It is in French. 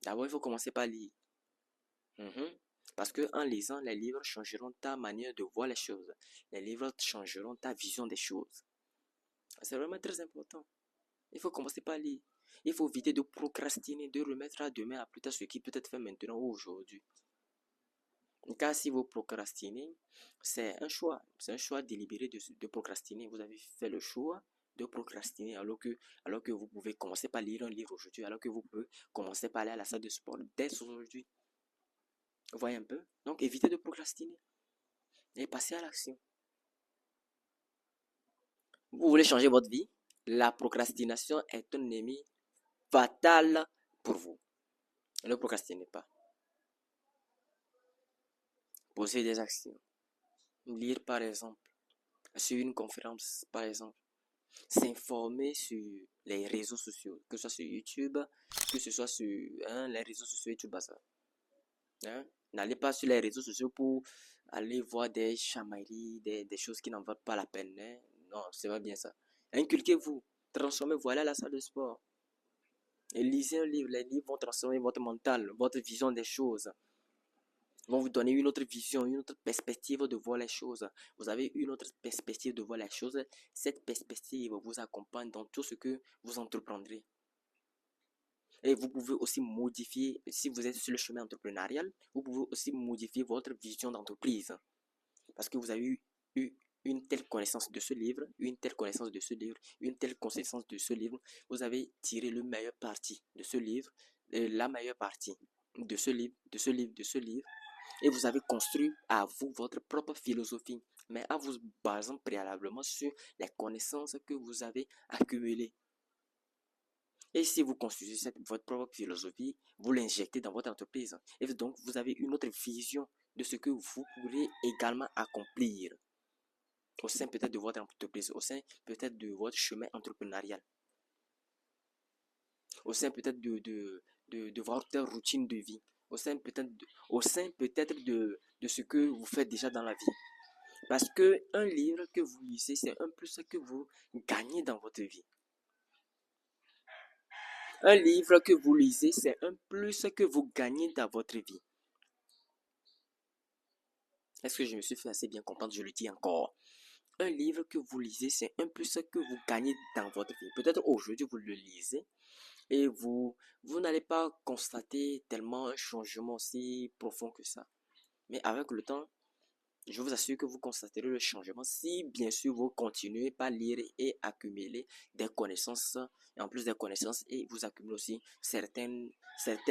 D'abord, il faut commencer par lire. Mhm. Parce que en lisant, les livres changeront ta manière de voir les choses. Les livres changeront ta vision des choses. C'est vraiment très important. Il faut commencer par lire. Il faut éviter de procrastiner, de remettre à demain, à plus tard ce qui peut être fait maintenant ou aujourd'hui. Car si vous procrastinez, c'est un choix. C'est un choix délibéré de procrastiner. Vous avez fait le choix de procrastiner alors que vous pouvez commencer par lire un livre aujourd'hui, alors que vous pouvez commencer par aller à la salle de sport dès aujourd'hui. Vous voyez un peu? Donc évitez de procrastiner et passez à l'action. Vous voulez changer votre vie? La procrastination est un ennemi fatal pour vous. Ne procrastinez pas. Posez des actions. Lire par exemple. Suivre une conférence par exemple. S'informer sur les réseaux sociaux, que ce soit sur YouTube, que ce soit sur les réseaux sociaux et tout bazar. Hein? N'allez pas sur les réseaux sociaux pour aller voir des chamailleries, des choses qui n'en valent pas la peine. Hein? Non, c'est pas bien ça. Inculquez-vous, transformez-vous, allez à la salle de sport. Et lisez un livre. Les livres vont transformer votre mental, votre vision des choses. Vont vous donner une autre vision, une autre perspective de voir les choses. Vous avez une autre perspective de voir les choses. Cette perspective vous accompagne dans tout ce que vous entreprendrez. Et vous pouvez aussi modifier, si vous êtes sur le chemin entrepreneurial, vous pouvez aussi modifier votre vision d'entreprise. Parce que vous avez eu une telle connaissance de ce livre, une telle connaissance de ce livre, une telle connaissance de ce livre. Vous avez tiré le meilleur parti de ce livre, la meilleure partie de ce livre, de ce livre, de ce livre. Et vous avez construit à vous votre propre philosophie, mais en vous basant préalablement sur les connaissances que vous avez accumulées. Et si vous construisez votre propre philosophie, vous l'injectez dans votre entreprise. Et donc, vous avez une autre vision de ce que vous pourrez également accomplir au sein peut-être de votre entreprise, au sein peut-être de votre chemin entrepreneurial, au sein peut-être de votre routine de vie, au sein peut-être de ce que vous faites déjà dans la vie. Parce que un livre que vous lisez, c'est un plus que vous gagnez dans votre vie. Un livre que vous lisez, c'est un plus que vous gagnez dans votre vie. Est-ce que je me suis fait assez bien comprendre? Je le dis encore. Un livre que vous lisez, c'est un plus que vous gagnez dans votre vie. Peut-être aujourd'hui, vous le lisez et vous n'allez pas constater tellement un changement aussi profond que ça. Mais avec le temps, je vous assure que vous constaterez le changement si bien sûr vous continuez par lire et accumuler des connaissances, et en plus des connaissances, et vous accumulez aussi certaines